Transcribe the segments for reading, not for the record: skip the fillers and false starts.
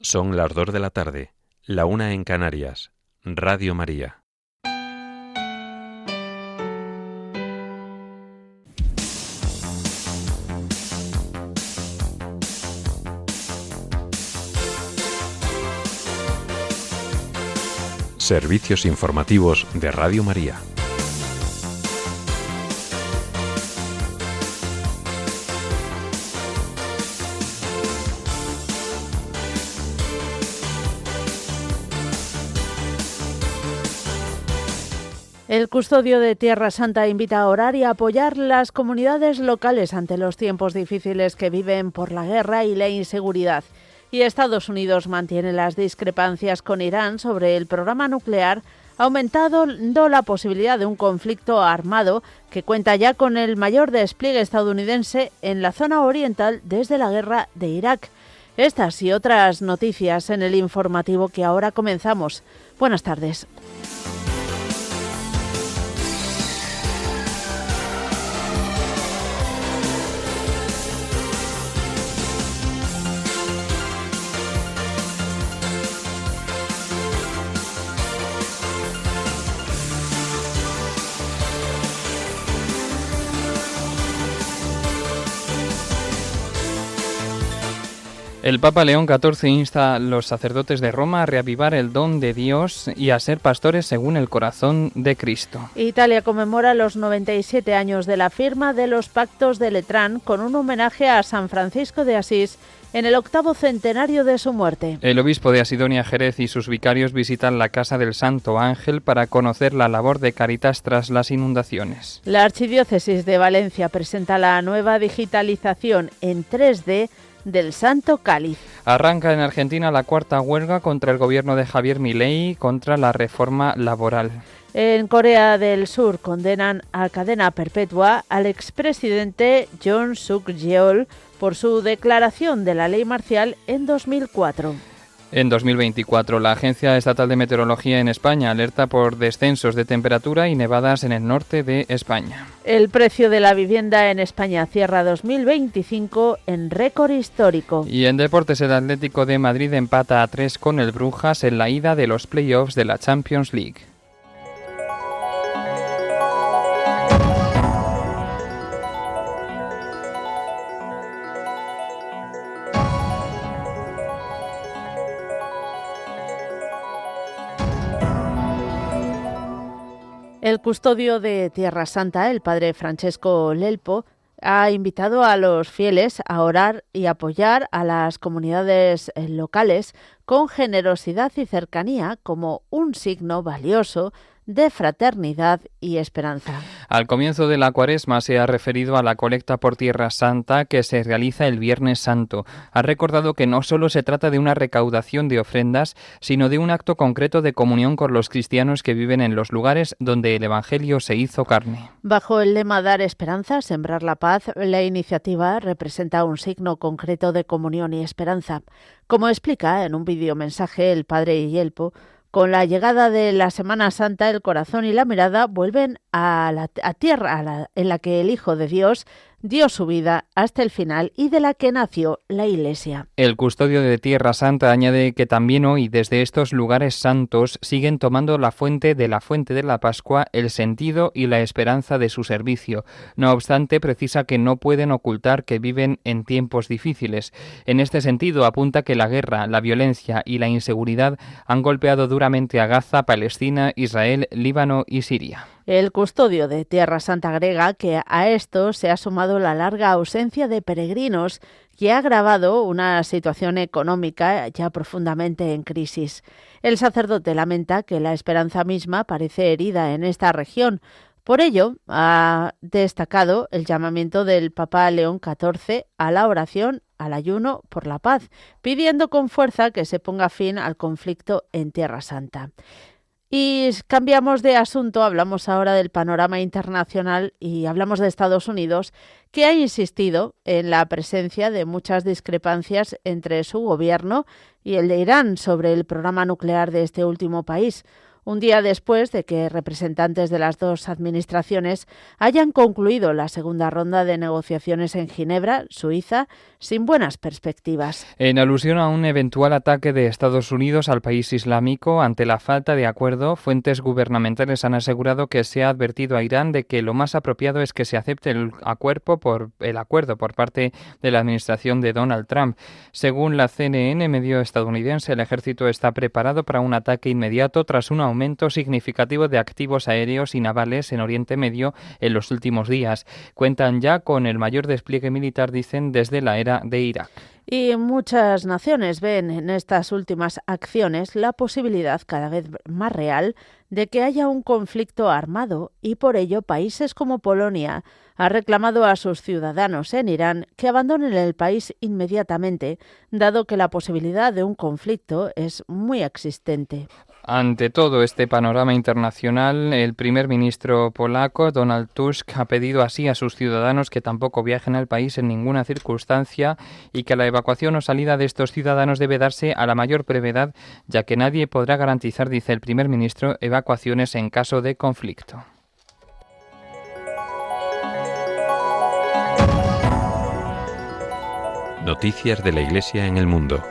Son las 2 de la tarde, la 1 en Canarias. Radio María. Servicios informativos de Radio María. El custodio de Tierra Santa invita a orar y a apoyar las comunidades locales ante los tiempos difíciles que viven por la guerra y la inseguridad. Y Estados Unidos mantiene las discrepancias con Irán sobre el programa nuclear, aumentando la posibilidad de un conflicto armado que cuenta ya con el mayor despliegue estadounidense en la zona oriental desde la guerra de Irak. Estas y otras noticias en el informativo que ahora comenzamos. Buenas tardes. El Papa León XIV insta a los sacerdotes de Roma a reavivar el don de Dios y a ser pastores según el corazón de Cristo. Italia conmemora los 97 años de la firma de los Pactos de Letrán con un homenaje a San Francisco de Asís en el 8º centenario de su muerte. El obispo de Asidonia Jerez y sus vicarios visitan la Casa del Santo Ángel para conocer la labor de Cáritas tras las inundaciones. La Archidiócesis de Valencia presenta la nueva digitalización en 3D del Santo Cáliz. Arranca en Argentina la cuarta huelga contra el gobierno de Javier Milei contra la reforma laboral. En Corea del Sur condenan a cadena perpetua al expresidente Yoon Suk-yeol por su declaración de la ley marcial en 2004. En 2024, la Agencia Estatal de Meteorología en España alerta por descensos de temperatura y nevadas en el norte de España. El precio de la vivienda en España cierra 2025 en récord histórico. Y en deportes, el Atlético de Madrid empata a 3 con el Brujas en la ida de los playoffs de la Champions League. El custodio de Tierra Santa, el padre Francesco Lelpo, ha invitado a los fieles a orar y apoyar a las comunidades locales con generosidad y cercanía como un signo valioso de fraternidad y esperanza. Al comienzo de la Cuaresma se ha referido a la colecta por Tierra Santa que se realiza el Viernes Santo. Ha recordado que no solo se trata de una recaudación de ofrendas, sino de un acto concreto de comunión con los cristianos que viven en los lugares donde el Evangelio se hizo carne. Bajo el lema Dar esperanza, sembrar la paz, la iniciativa representa un signo concreto de comunión y esperanza. Como explica en un videomensaje el padre Yelpo, con la llegada de la Semana Santa, el corazón y la mirada vuelven a tierra en la que el Hijo de Dios dio su vida hasta el final y de la que nació la Iglesia. El custodio de Tierra Santa añade que también hoy desde estos lugares santos siguen tomando la fuente de la Pascua el sentido y la esperanza de su servicio. No obstante, precisa que no pueden ocultar que viven en tiempos difíciles. En este sentido, apunta que la guerra, la violencia y la inseguridad han golpeado duramente a Gaza, Palestina, Israel, Líbano y Siria. El custodio de Tierra Santa agrega que a esto se ha sumado la larga ausencia de peregrinos que ha agravado una situación económica ya profundamente en crisis. El sacerdote lamenta que la esperanza misma parece herida en esta región. Por ello, ha destacado el llamamiento del Papa León XIV a la oración, al ayuno por la paz, pidiendo con fuerza que se ponga fin al conflicto en Tierra Santa. Y cambiamos de asunto, hablamos ahora del panorama internacional y hablamos de Estados Unidos, que ha insistido en la presencia de muchas discrepancias entre su gobierno y el de Irán sobre el programa nuclear de este último país. un día después de que representantes de las dos administraciones hayan concluido la segunda ronda de negociaciones en Ginebra, Suiza, sin buenas perspectivas. En alusión a un eventual ataque de Estados Unidos al país islámico, ante la falta de acuerdo, fuentes gubernamentales han asegurado que se ha advertido a Irán de que lo más apropiado es que se acepte el acuerdo por parte de la administración de Donald Trump. Según la CNN, medio estadounidense, el ejército está preparado para un ataque inmediato tras un aumento significativo de activos aéreos y navales en Oriente Medio en los últimos días. Cuentan ya con el mayor despliegue militar, dicen, desde la era de Irak. Y muchas naciones ven en estas últimas acciones la posibilidad cada vez más real de que haya un conflicto armado y por ello países como Polonia han reclamado a sus ciudadanos en Irán que abandonen el país inmediatamente, dado que la posibilidad de un conflicto es muy existente. Ante todo este panorama internacional, el primer ministro polaco, Donald Tusk, ha pedido así a sus ciudadanos que tampoco viajen al país en ninguna circunstancia y que la evacuación o salida de estos ciudadanos debe darse a la mayor brevedad, ya que nadie podrá garantizar, dice el primer ministro, evacuaciones en caso de conflicto. Noticias de la Iglesia en el mundo.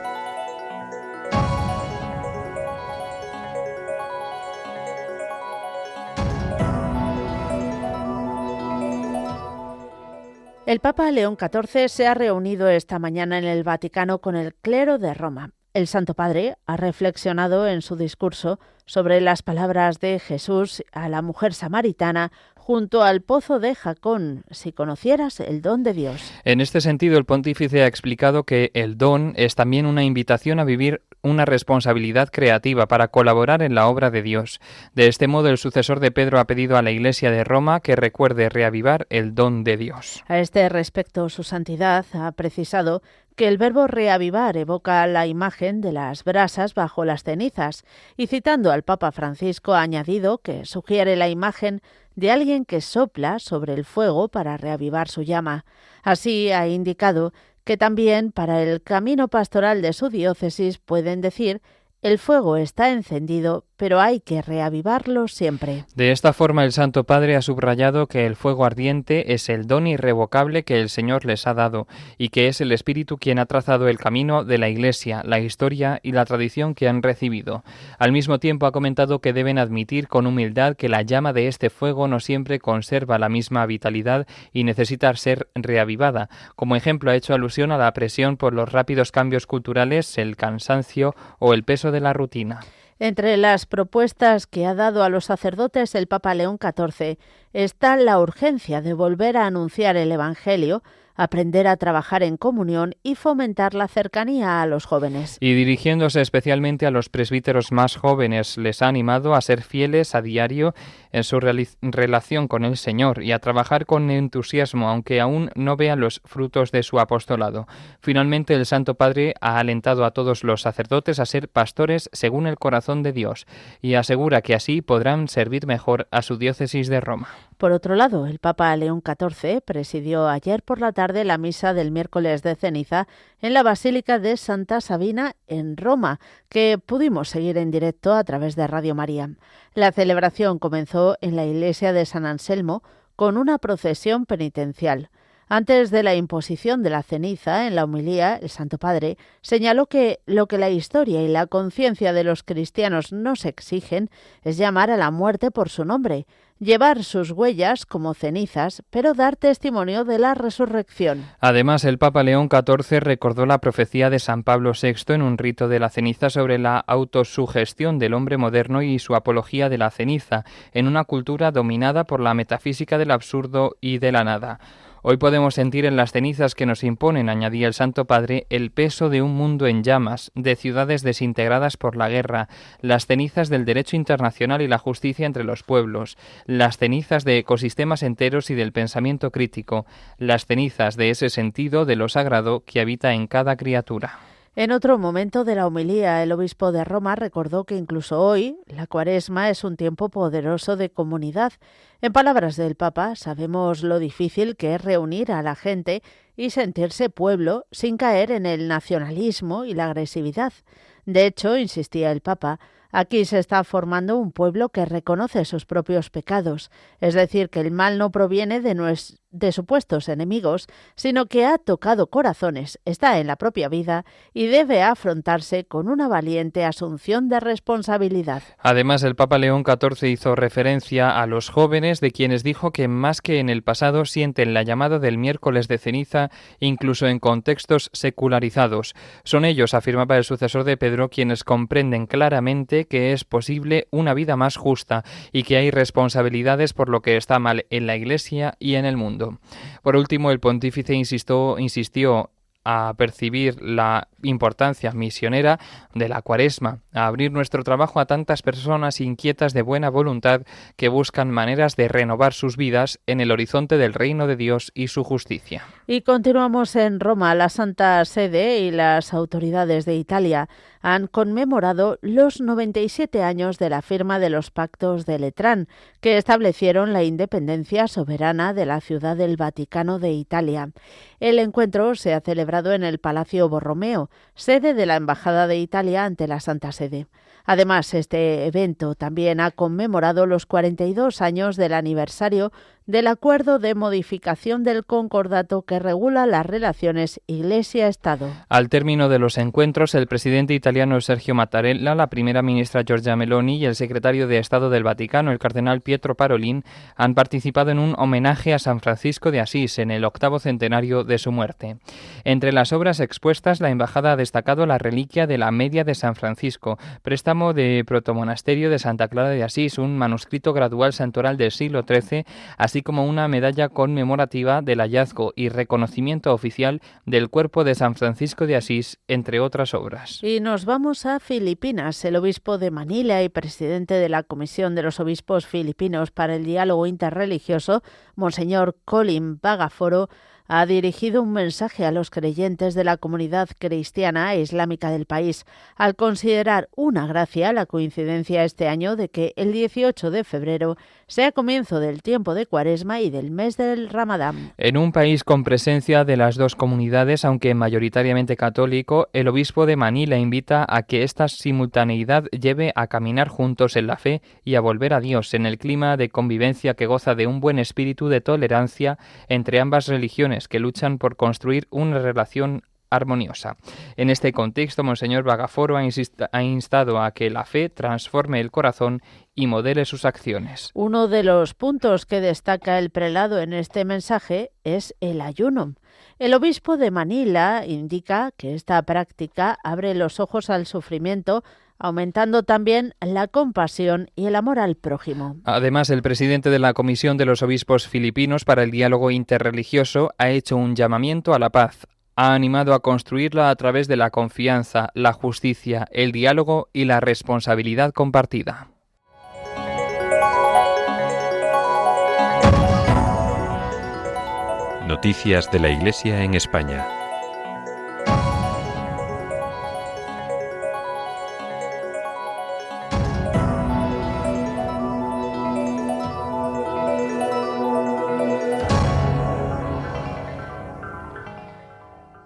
El Papa León XIV se ha reunido esta mañana en el Vaticano con el clero de Roma. El Santo Padre ha reflexionado en su discurso sobre las palabras de Jesús a la mujer samaritana junto al pozo de Jacón, si conocieras el don de Dios. En este sentido, el pontífice ha explicado que el don es también una invitación a vivir una responsabilidad creativa para colaborar en la obra de Dios. De este modo, el sucesor de Pedro ha pedido a la Iglesia de Roma que recuerde reavivar el don de Dios. A este respecto, su santidad ha precisado que el verbo reavivar evoca la imagen de las brasas bajo las cenizas y, citando al Papa Francisco, ha añadido que sugiere la imagen de alguien que sopla sobre el fuego para reavivar su llama. Así ha indicado que también para el camino pastoral de su diócesis pueden decir: el fuego está encendido, pero hay que reavivarlo siempre. De esta forma, el Santo Padre ha subrayado que el fuego ardiente es el don irrevocable que el Señor les ha dado y que es el Espíritu quien ha trazado el camino de la Iglesia, la historia y la tradición que han recibido. Al mismo tiempo, ha comentado que deben admitir con humildad que la llama de este fuego no siempre conserva la misma vitalidad y necesita ser reavivada. Como ejemplo, ha hecho alusión a la presión por los rápidos cambios culturales, el cansancio o el peso de la rutina. Entre las propuestas que ha dado a los sacerdotes el Papa León XIV está la urgencia de volver a anunciar el Evangelio, aprender a trabajar en comunión y fomentar la cercanía a los jóvenes. Y dirigiéndose especialmente a los presbíteros más jóvenes, les ha animado a ser fieles a diario en su relación con el Señor y a trabajar con entusiasmo, aunque aún no vean los frutos de su apostolado. Finalmente, el Santo Padre ha alentado a todos los sacerdotes a ser pastores según el corazón de Dios y asegura que así podrán servir mejor a su diócesis de Roma. Por otro lado, el Papa León XIV presidió ayer por la tarde la misa del miércoles de ceniza en la Basílica de Santa Sabina en Roma, que pudimos seguir en directo a través de Radio María. La celebración comenzó en la iglesia de San Anselmo con una procesión penitencial. Antes de la imposición de la ceniza, en la homilía, el Santo Padre señaló que lo que la historia y la conciencia de los cristianos nos exigen es llamar a la muerte por su nombre, llevar sus huellas como cenizas, pero dar testimonio de la resurrección. Además, el Papa León XIV recordó la profecía de San Pablo VI en un rito de la ceniza sobre la autosugestión del hombre moderno y su apología de la ceniza, en una cultura dominada por la metafísica del absurdo y de la nada. Hoy podemos sentir en las cenizas que nos imponen, añadía el Santo Padre, el peso de un mundo en llamas, de ciudades desintegradas por la guerra, las cenizas del derecho internacional y la justicia entre los pueblos, las cenizas de ecosistemas enteros y del pensamiento crítico, las cenizas de ese sentido de lo sagrado que habita en cada criatura. En otro momento de la homilía, el obispo de Roma recordó que incluso hoy la Cuaresma es un tiempo poderoso de comunidad. En palabras del Papa, sabemos lo difícil que es reunir a la gente y sentirse pueblo sin caer en el nacionalismo y la agresividad. De hecho, insistía el Papa, Aquí se está formando un pueblo que reconoce sus propios pecados, es decir, que el mal no proviene de supuestos enemigos, sino que ha tocado corazones, está en la propia vida y debe afrontarse con una valiente asunción de responsabilidad. Además, el Papa León XIV hizo referencia a los jóvenes, de quienes dijo que más que en el pasado sienten la llamada del miércoles de ceniza, incluso en contextos secularizados. Son ellos, afirmaba el sucesor de Pedro, quienes comprenden claramente que es posible una vida más justa y que hay responsabilidades por lo que está mal en la Iglesia y en el mundo. Por último, el pontífice insistió a percibir la importancia misionera de la Cuaresma, a abrir nuestro trabajo a tantas personas inquietas de buena voluntad que buscan maneras de renovar sus vidas en el horizonte del reino de Dios y su justicia. Y continuamos en Roma. La Santa Sede y las autoridades de Italia han conmemorado los 97 años de la firma de los Pactos de Letrán, que establecieron la independencia soberana de la Ciudad del Vaticano de Italia. El encuentro se ha celebrado en el Palacio Borromeo, sede de la Embajada de Italia ante la Santa Sede. Además, este evento también ha conmemorado los 42 años del aniversario del acuerdo de modificación del concordato que regula las relaciones Iglesia-Estado. Al término de los encuentros, el presidente italiano Sergio Mattarella, la primera ministra Giorgia Meloni y el secretario de Estado del Vaticano, el cardenal Pietro Parolin, han participado en un homenaje a San Francisco de Asís en el 8º centenario de su muerte. Entre las obras expuestas, la embajada ha destacado la reliquia de la Media de San Francisco, préstamo de protomonasterio de Santa Clara de Asís, un manuscrito gradual santoral del siglo XIII, así como una medalla conmemorativa del hallazgo y reconocimiento oficial del cuerpo de San Francisco de Asís, entre otras obras. Y nos vamos a Filipinas. El obispo de Manila y presidente de la Comisión de los Obispos Filipinos para el Diálogo Interreligioso, Monseñor Colin Bagaforo, ha dirigido un mensaje a los creyentes de la comunidad cristiana e islámica del país, al considerar una gracia la coincidencia este año de que el 18 de febrero sea comienzo del tiempo de Cuaresma y del mes del Ramadán. En un país con presencia de las dos comunidades, aunque mayoritariamente católico, el obispo de Manila invita a que esta simultaneidad lleve a caminar juntos en la fe y a volver a Dios en el clima de convivencia que goza de un buen espíritu de tolerancia entre ambas religiones, que luchan por construir una relación armoniosa. En este contexto, Monseñor Bagaforo ha instado a que la fe transforme el corazón y modele sus acciones. Uno de los puntos que destaca el prelado en este mensaje es el ayuno. El obispo de Manila indica que esta práctica abre los ojos al sufrimiento, aumentando también la compasión y el amor al prójimo. Además, el presidente de la Comisión de los Obispos Filipinos para el Diálogo Interreligioso ha hecho un llamamiento a la paz. Ha animado a construirla a través de la confianza, la justicia, el diálogo y la responsabilidad compartida. Noticias de la Iglesia en España.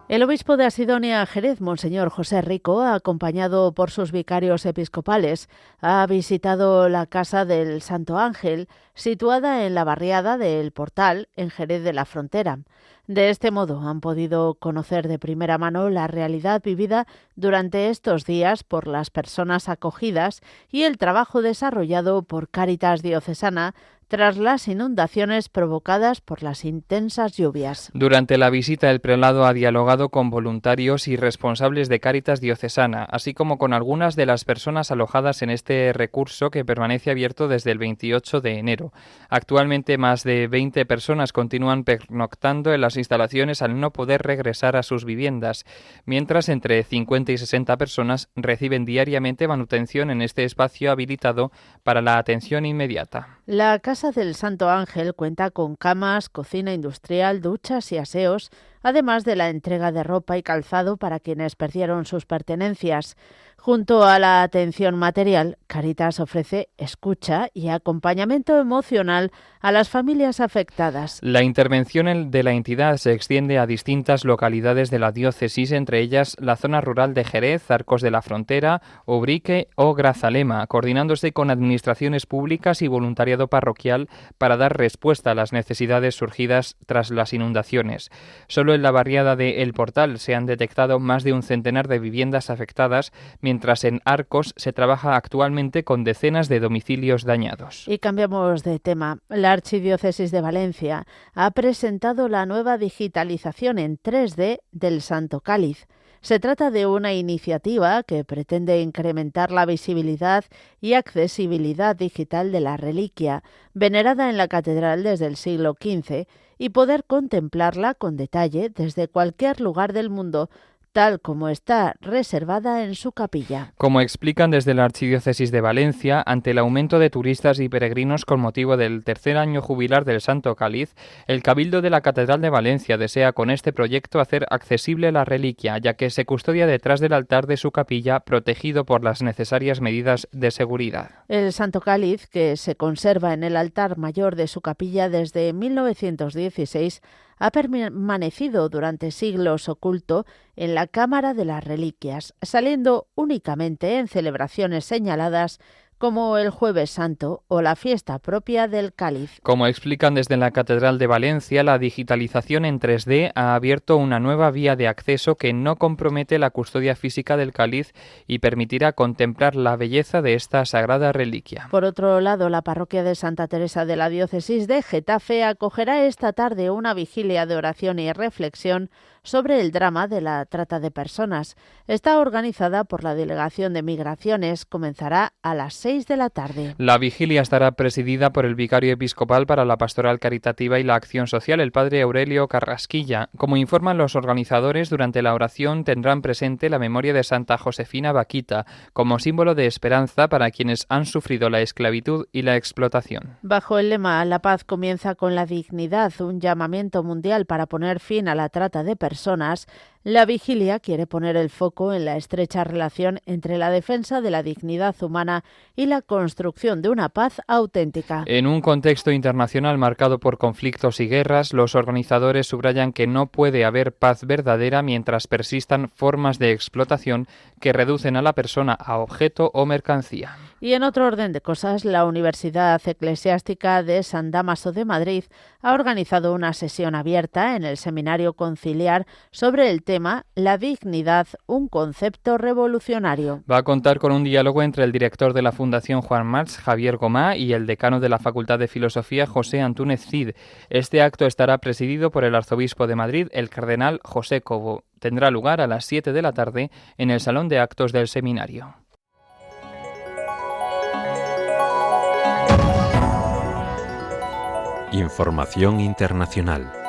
El obispo de Asidonia Jerez, Monseñor José Rico, acompañado por sus vicarios episcopales, ha visitado la Casa del Santo Ángel, situada en la barriada del Portal, en Jerez de la Frontera. De este modo han podido conocer de primera mano la realidad vivida durante estos días por las personas acogidas y el trabajo desarrollado por Cáritas Diocesana tras las inundaciones provocadas por las intensas lluvias. Durante la visita, el prelado ha dialogado con voluntarios y responsables de Cáritas Diocesana, así como con algunas de las personas alojadas en este recurso que permanece abierto desde el 28 de enero. Actualmente, más de 20 personas continúan pernoctando en las instalaciones al no poder regresar a sus viviendas, mientras entre 50 y 60 personas reciben diariamente manutención en este espacio habilitado para la atención inmediata. La Casa del Santo Ángel cuenta con camas, cocina industrial, duchas y aseos, además de la entrega de ropa y calzado para quienes perdieron sus pertenencias. Junto a la atención material, Cáritas ofrece escucha y acompañamiento emocional a las familias afectadas. La intervención de la entidad se extiende a distintas localidades de la diócesis, entre ellas la zona rural de Jerez, Arcos de la Frontera, Ubrique o Grazalema, coordinándose con administraciones públicas y voluntariado parroquial para dar respuesta a las necesidades surgidas tras las inundaciones. Solo en la barriada de El Portal se han detectado más de un centenar de viviendas afectadas, mientras en Arcos se trabaja actualmente con decenas de domicilios dañados. Y cambiamos de tema. La Archidiócesis de Valencia ha presentado la nueva digitalización en 3D del Santo Cáliz. Se trata de una iniciativa que pretende incrementar la visibilidad y accesibilidad digital de la reliquia, venerada en la catedral desde el siglo XV, y poder contemplarla con detalle desde cualquier lugar del mundo, tal como está reservada en su capilla. Como explican desde la Archidiócesis de Valencia, ante el aumento de turistas y peregrinos con motivo del tercer año jubilar del Santo Cáliz, el Cabildo de la Catedral de Valencia desea con este proyecto hacer accesible la reliquia, ya que se custodia detrás del altar de su capilla, protegido por las necesarias medidas de seguridad. El Santo Cáliz, que se conserva en el altar mayor de su capilla desde 1916, ha permanecido durante siglos oculto en la Cámara de las Reliquias, saliendo únicamente en celebraciones señaladas como el Jueves Santo o la fiesta propia del Cáliz. Como explican desde la Catedral de Valencia, la digitalización en 3D ha abierto una nueva vía de acceso que no compromete la custodia física del cáliz y permitirá contemplar la belleza de esta sagrada reliquia. Por otro lado, la parroquia de Santa Teresa de la Diócesis de Getafe acogerá esta tarde una vigilia de oración y reflexión sobre el drama de la trata de personas. Está organizada por la Delegación de Migraciones. Comenzará a las 6 de la tarde. La vigilia estará presidida por el vicario episcopal para la pastoral caritativa y la acción social, el padre Aurelio Carrasquilla. Como informan los organizadores, durante la oración tendrán presente la memoria de Santa Josefina Vaquita, como símbolo de esperanza para quienes han sufrido la esclavitud y la explotación. Bajo el lema La paz comienza con la dignidad, un llamamiento mundial para poner fin a la trata de personas, la vigilia quiere poner el foco en la estrecha relación entre la defensa de la dignidad humana y la construcción de una paz auténtica. En un contexto internacional marcado por conflictos y guerras, los organizadores subrayan que no puede haber paz verdadera mientras persistan formas de explotación que reducen a la persona a objeto o mercancía. Y en otro orden de cosas, la Universidad Eclesiástica de San Dámaso de Madrid ha organizado una sesión abierta en el Seminario Conciliar sobre el tema La dignidad, un concepto revolucionario. Va a contar con un diálogo entre el director de la Fundación Juan March, Javier Gomá, y el decano de la Facultad de Filosofía, José Antúnez Cid. Este acto estará presidido por el arzobispo de Madrid, el cardenal José Cobo. Tendrá lugar a las 7 de la tarde en el Salón de Actos del Seminario. Información internacional.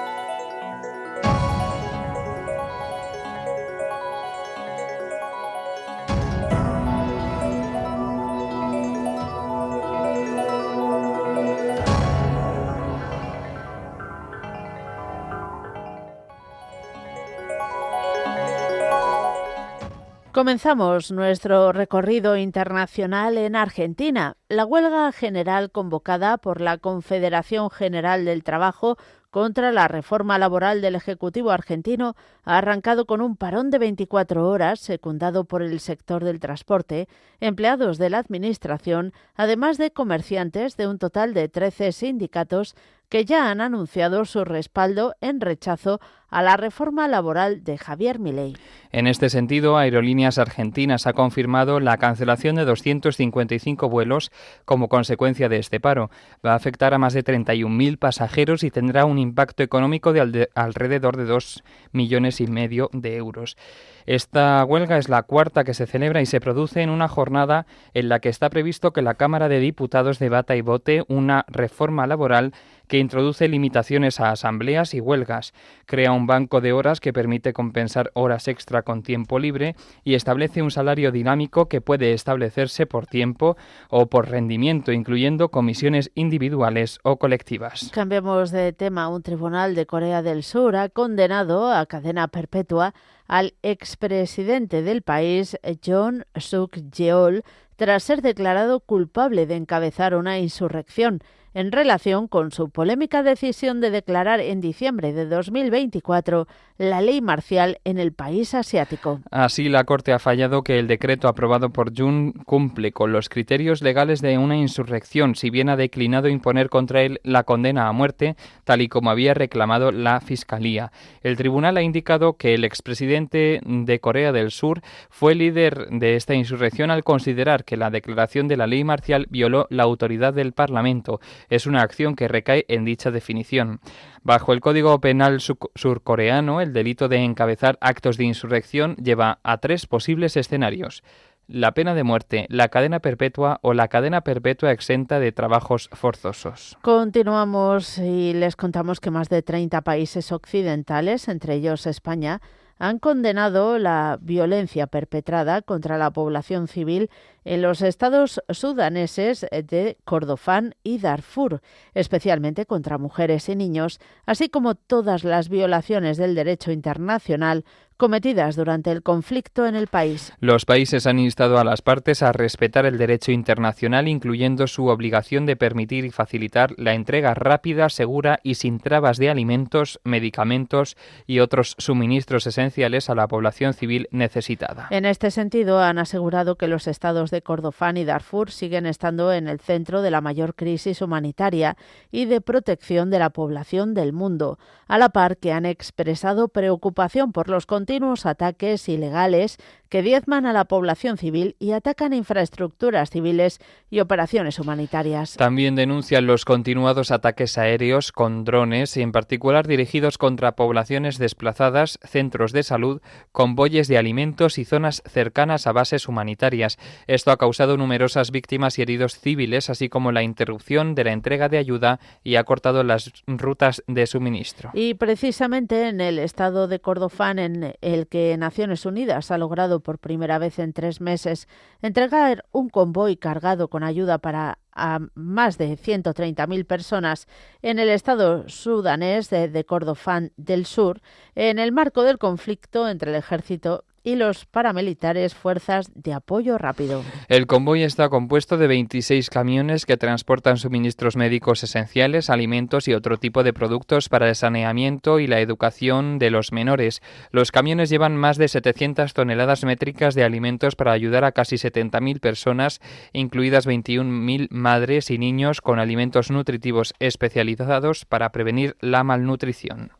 Comenzamos nuestro recorrido internacional en Argentina. La huelga general convocada por la Confederación General del Trabajo contra la reforma laboral del Ejecutivo argentino ha arrancado con un parón de 24 horas, secundado por el sector del transporte, empleados de la Administración, además de comerciantes de un total de 13 sindicatos que ya han anunciado su respaldo en rechazo a la reforma laboral de Javier Milei. En este sentido, Aerolíneas Argentinas ha confirmado la cancelación de 255 vuelos como consecuencia de este paro. Va a afectar a más de 31.000 pasajeros y tendrá un impacto económico de alrededor de 2,5 millones de euros. Esta huelga es la cuarta que se celebra y se produce en una jornada en la que está previsto que la Cámara de Diputados debata y vote una reforma laboral que introduce limitaciones a asambleas y huelgas, crea un banco de horas que permite compensar horas extra con tiempo libre y establece un salario dinámico que puede establecerse por tiempo o por rendimiento, incluyendo comisiones individuales o colectivas. Cambiamos de tema. Un tribunal de Corea del Sur ha condenado a cadena perpetua al expresidente del país, John Suk Yeol, tras ser declarado culpable de encabezar una insurrección en relación con su polémica decisión de declarar en diciembre de 2024 la ley marcial en el país asiático. Así, la Corte ha fallado que el decreto aprobado por Jun cumple con los criterios legales de una insurrección, si bien ha declinado imponer contra él la condena a muerte, tal y como había reclamado la Fiscalía. El tribunal ha indicado que el expresidente de Corea del Sur fue líder de esta insurrección al considerar que la declaración de la ley marcial violó la autoridad del Parlamento. Es una acción que recae en dicha definición. Bajo el Código Penal surcoreano, el delito de encabezar actos de insurrección lleva a 3 posibles escenarios: la pena de muerte, la cadena perpetua o la cadena perpetua exenta de trabajos forzosos. Continuamos y les contamos que más de 30 países occidentales, entre ellos España, han condenado la violencia perpetrada contra la población civil en los estados sudaneses de Kordofán y Darfur, especialmente contra mujeres y niños, así como todas las violaciones del derecho internacional cometidas durante el conflicto en el país. Los países han instado a las partes a respetar el derecho internacional, incluyendo su obligación de permitir y facilitar la entrega rápida, segura y sin trabas de alimentos, medicamentos y otros suministros esenciales a la población civil necesitada. En este sentido, han asegurado que los estados de Kordofán y Darfur siguen estando en el centro de la mayor crisis humanitaria y de protección de la población del mundo, a la par que han expresado preocupación por los continuos ataques ilegales que diezman a la población civil y atacan infraestructuras civiles y operaciones humanitarias. También denuncian los continuados ataques aéreos con drones, en particular dirigidos contra poblaciones desplazadas, centros de salud, convoyes de alimentos y zonas cercanas a bases humanitarias. Esto ha causado numerosas víctimas y heridos civiles, así como la interrupción de la entrega de ayuda, y ha cortado las rutas de suministro. Y precisamente en el estado de Kordofán, en el que Naciones Unidas ha logrado por primera vez en 3 meses entregar un convoy cargado con ayuda para a más de 130.000 personas en el estado sudanés de Kordofán del Sur, en el marco del conflicto entre el ejército y los paramilitares Fuerzas de Apoyo Rápido. El convoy está compuesto de 26 camiones que transportan suministros médicos esenciales, alimentos y otro tipo de productos para el saneamiento y la educación de los menores. Los camiones llevan más de 700 toneladas métricas de alimentos para ayudar a casi 70.000 personas, incluidas 21.000 madres y niños, con alimentos nutritivos especializados para prevenir la malnutrición.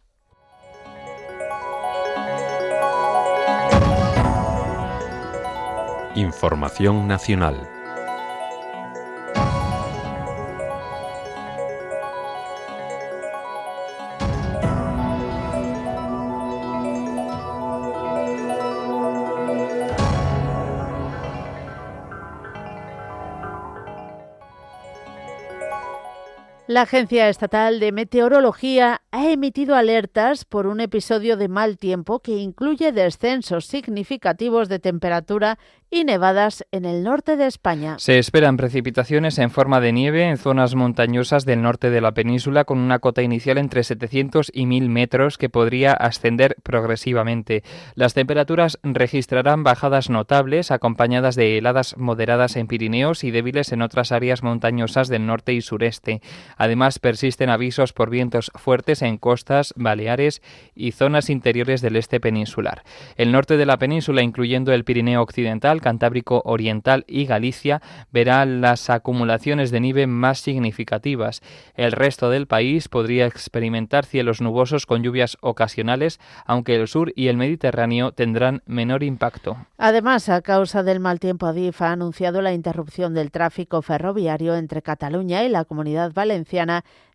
Información nacional. La Agencia Estatal de Meteorología ha emitido alertas por un episodio de mal tiempo que incluye descensos significativos de temperatura y nevadas en el norte de España. Se esperan precipitaciones en forma de nieve en zonas montañosas del norte de la península, con una cota inicial entre 700 y 1.000 metros que podría ascender progresivamente. Las temperaturas registrarán bajadas notables, acompañadas de heladas moderadas en Pirineos y débiles en otras áreas montañosas del norte y sureste. Además, persisten avisos por vientos fuertes en costas, Baleares y zonas interiores del este peninsular. El norte de la península, incluyendo el Pirineo occidental, Cantábrico oriental y Galicia, verá las acumulaciones de nieve más significativas. El resto del país podría experimentar cielos nubosos con lluvias ocasionales, aunque el sur y el Mediterráneo tendrán menor impacto. Además, a causa del mal tiempo, Adif ha anunciado la interrupción del tráfico ferroviario entre Cataluña y la Comunidad Valenciana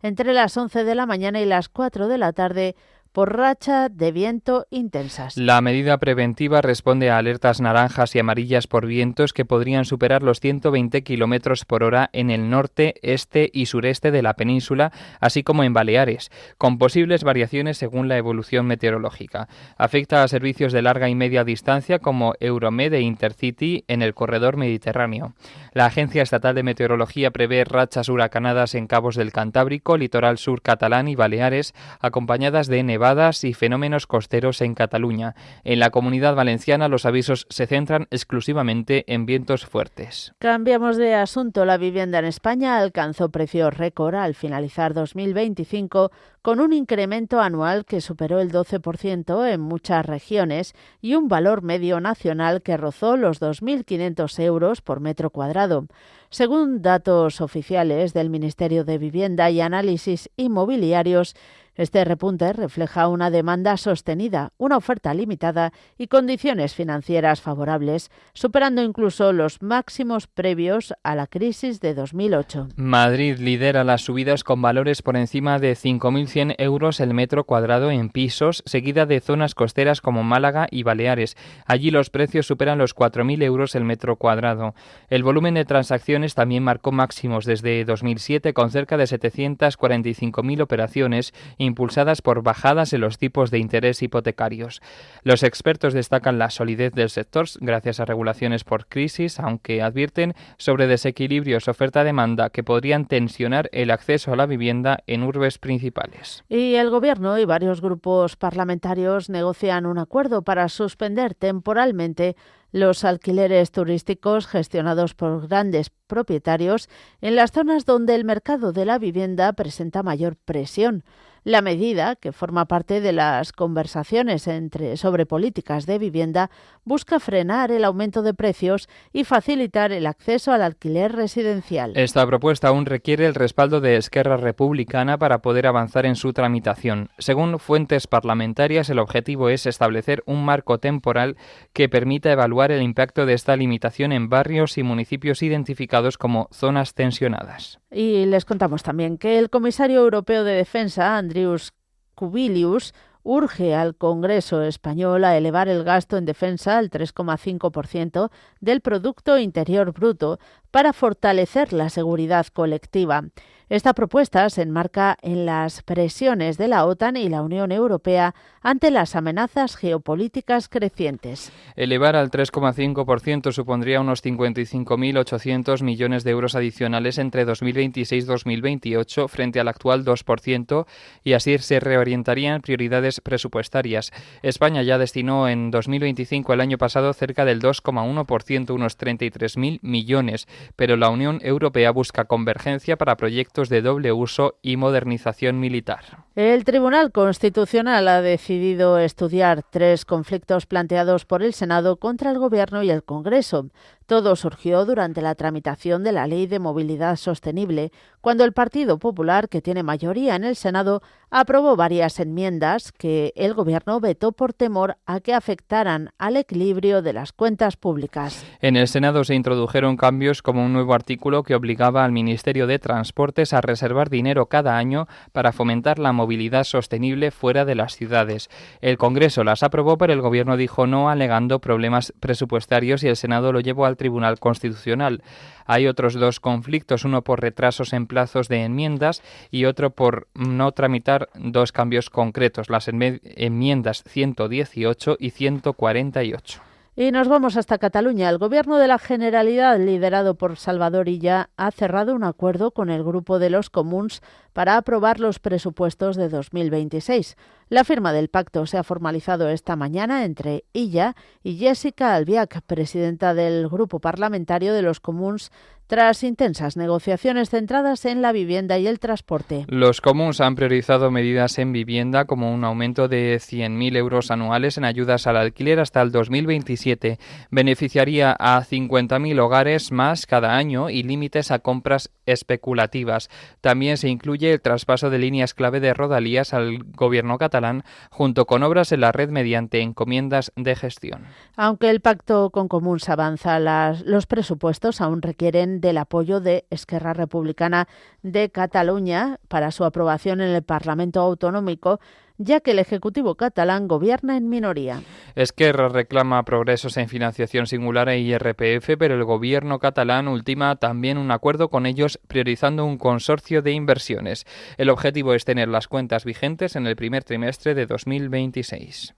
entre las 11 de la mañana y las 4 de la tarde por racha de viento intensas. La medida preventiva responde a alertas naranjas y amarillas por vientos que podrían superar los 120 km por hora en el norte, este y sureste de la península, así como en Baleares, con posibles variaciones según la evolución meteorológica. Afecta a servicios de larga y media distancia como Euromed e Intercity en el corredor mediterráneo. La Agencia Estatal de Meteorología prevé rachas huracanadas en cabos del Cantábrico, litoral sur catalán y Baleares, acompañadas de nevadas nevadas y fenómenos costeros en Cataluña. En la Comunidad Valenciana los avisos se centran exclusivamente en vientos fuertes. Cambiamos de asunto. La vivienda en España alcanzó precios récord al finalizar 2025 con un incremento anual que superó el 12% en muchas regiones y un valor medio nacional que rozó los 2.500 euros por metro cuadrado. Según datos oficiales del Ministerio de Vivienda y Análisis Inmobiliarios, este repunte refleja una demanda sostenida, una oferta limitada y condiciones financieras favorables, superando incluso los máximos previos a la crisis de 2008. Madrid lidera las subidas con valores por encima de 5.100 euros el metro cuadrado en pisos, seguida de zonas costeras como Málaga y Baleares. Allí los precios superan los 4.000 euros el metro cuadrado. El volumen de transacciones también marcó máximos desde 2007 con cerca de 745.000 operaciones impulsadas por bajadas en los tipos de interés hipotecarios. Los expertos destacan la solidez del sector gracias a regulaciones por crisis, aunque advierten sobre desequilibrios oferta-demanda que podrían tensionar el acceso a la vivienda en urbes principales. Y el Gobierno y varios grupos parlamentarios negocian un acuerdo para suspender temporalmente los alquileres turísticos gestionados por grandes propietarios en las zonas donde el mercado de la vivienda presenta mayor presión. La medida, que forma parte de las conversaciones sobre políticas de vivienda, busca frenar el aumento de precios y facilitar el acceso al alquiler residencial. Esta propuesta aún requiere el respaldo de Esquerra Republicana para poder avanzar en su tramitación. Según fuentes parlamentarias, el objetivo es establecer un marco temporal que permita evaluar el impacto de esta limitación en barrios y municipios identificados como zonas tensionadas. Y les contamos también que el comisario europeo de Defensa, Andrius Kubilius, urge al Congreso español a elevar el gasto en defensa al 3,5% del Producto Interior Bruto para fortalecer la seguridad colectiva. Esta propuesta se enmarca en las presiones de la OTAN y la Unión Europea ante las amenazas geopolíticas crecientes. Elevar al 3,5% supondría unos 55.800 millones de euros adicionales entre 2026 y 2028 frente al actual 2% y así se reorientarían prioridades presupuestarias. España ya destinó en 2025, el año pasado, cerca del 2,1%, unos 33.000 millones, pero la Unión Europea busca convergencia para proyectos de doble uso y modernización militar. El Tribunal Constitucional ha decidido estudiar 3 conflictos planteados por el Senado contra el Gobierno y el Congreso. Todo surgió durante la tramitación de la Ley de Movilidad Sostenible, cuando el Partido Popular, que tiene mayoría en el Senado, aprobó varias enmiendas que el Gobierno vetó por temor a que afectaran al equilibrio de las cuentas públicas. En el Senado se introdujeron cambios como un nuevo artículo que obligaba al Ministerio de Transportes a reservar dinero cada año para fomentar la movilidad sostenible fuera de las ciudades. El Congreso las aprobó, pero el Gobierno dijo no, alegando problemas presupuestarios, y el Senado lo llevó al Tribunal Constitucional. Hay otros 2 conflictos, uno por retrasos en plazos de enmiendas y otro por no tramitar 2 cambios concretos, las enmiendas 118 y 148. Y nos vamos hasta Cataluña. El Gobierno de la Generalitat, liderado por Salvador Illa, ha cerrado un acuerdo con el Grupo de los Comuns para aprobar los presupuestos de 2026. La firma del pacto se ha formalizado esta mañana entre Illa y Jessica Albiach, presidenta del Grupo Parlamentario de los Comuns, tras intensas negociaciones centradas en la vivienda y el transporte. Los Comuns han priorizado medidas en vivienda como un aumento de 100.000 euros anuales en ayudas al alquiler hasta el 2027. Beneficiaría a 50.000 hogares más cada año y límites a compras especulativas. También se incluye el traspaso de líneas clave de rodalías al gobierno catalán, junto con obras en la red mediante encomiendas de gestión. Aunque el pacto con Comuns avanza, los presupuestos aún requieren del apoyo de Esquerra Republicana de Cataluña para su aprobación en el Parlamento Autonómico, ya que el Ejecutivo catalán gobierna en minoría. Esquerra reclama progresos en financiación singular e IRPF, pero el gobierno catalán ultima también un acuerdo con ellos, priorizando un consorcio de inversiones. El objetivo es tener las cuentas vigentes en el primer trimestre de 2026.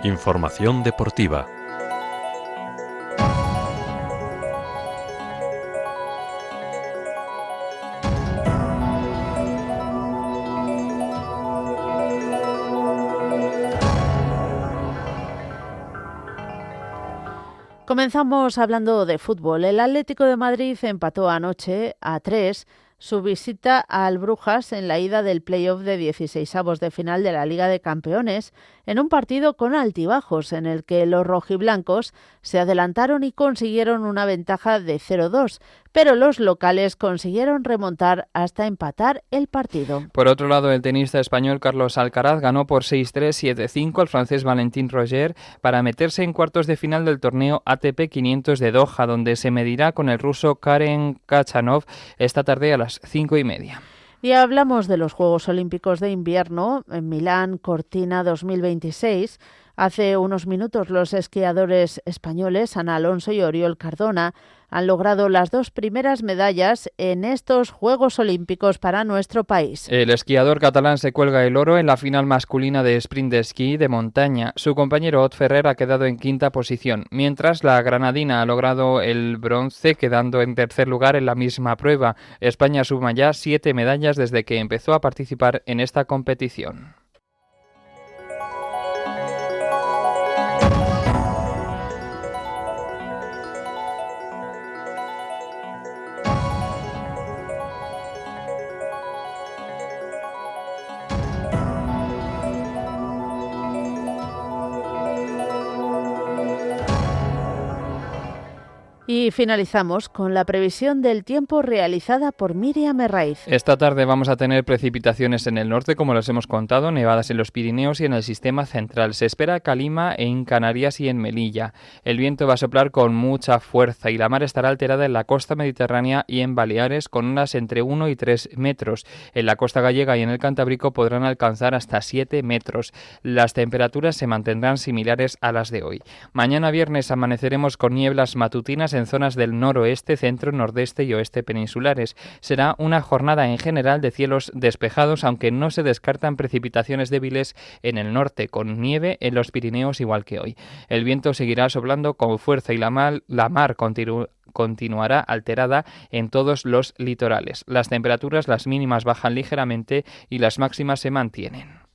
Información deportiva. Comenzamos hablando de fútbol. El Atlético de Madrid empató anoche a 3 su visita al Brujas en la ida del play-off de 16avos de final de la Liga de Campeones, en un partido con altibajos en el que los rojiblancos se adelantaron y consiguieron una ventaja de 0-2, pero los locales consiguieron remontar hasta empatar el partido. Por otro lado, el tenista español Carlos Alcaraz ganó por 6-3, 7-5 al francés Valentin Roger para meterse en cuartos de final del torneo ATP 500 de Doha, donde se medirá con el ruso Karen Khachanov esta tarde a las 5:30. Y hablamos de los Juegos Olímpicos de Invierno en Milán Cortina 2026. Hace unos minutos los esquiadores españoles Ana Alonso y Oriol Cardona han logrado las 2 primeras medallas en estos Juegos Olímpicos para nuestro país. El esquiador catalán se cuelga el oro en la final masculina de sprint de esquí de montaña. Su compañero Ot Ferrer ha quedado en 5ª posición, mientras la granadina ha logrado el bronce, quedando en 3er lugar en la misma prueba. España suma ya 7 medallas desde que empezó a participar en esta competición. Y finalizamos con la previsión del tiempo realizada por Miriam Herraiz. Esta tarde vamos a tener precipitaciones en el norte, como les hemos contado, nevadas en los Pirineos y en el sistema central. Se espera calima en Canarias y en Melilla. El viento va a soplar con mucha fuerza y la mar estará alterada en la costa mediterránea y en Baleares con olas entre 1 y 3 metros. En la costa gallega y en el Cantábrico podrán alcanzar hasta 7 metros. Las temperaturas se mantendrán similares a las de hoy. Mañana viernes amaneceremos con nieblas matutinas en zonas del noroeste, centro, nordeste y oeste peninsulares. Será una jornada en general de cielos despejados, aunque no se descartan precipitaciones débiles en el norte, con nieve en los Pirineos igual que hoy. El viento seguirá soplando con fuerza y la mar continuará alterada en todos los litorales. Las temperaturas, las mínimas bajan ligeramente y las máximas se mantienen.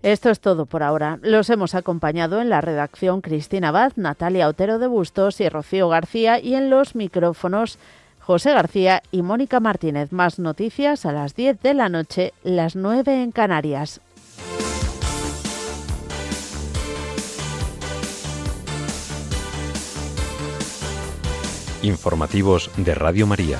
Esto es todo por ahora. Los hemos acompañado en la redacción Cristina Abad, Natalia Otero de Bustos y Rocío García, y en los micrófonos José García y Mónica Martínez. Más noticias a las 10 de la noche, las 9 en Canarias. Informativos de Radio María.